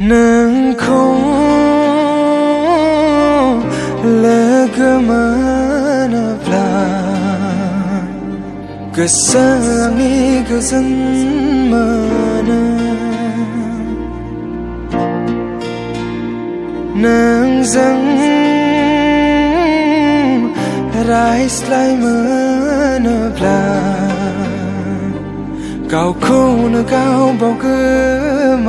नोंखौ लोगो मोनोब्ला गोसो आंनि गोजोन मोनो नोंजों रायज्लाय मोनोब्ला गावखौनो गाव बावगोमायो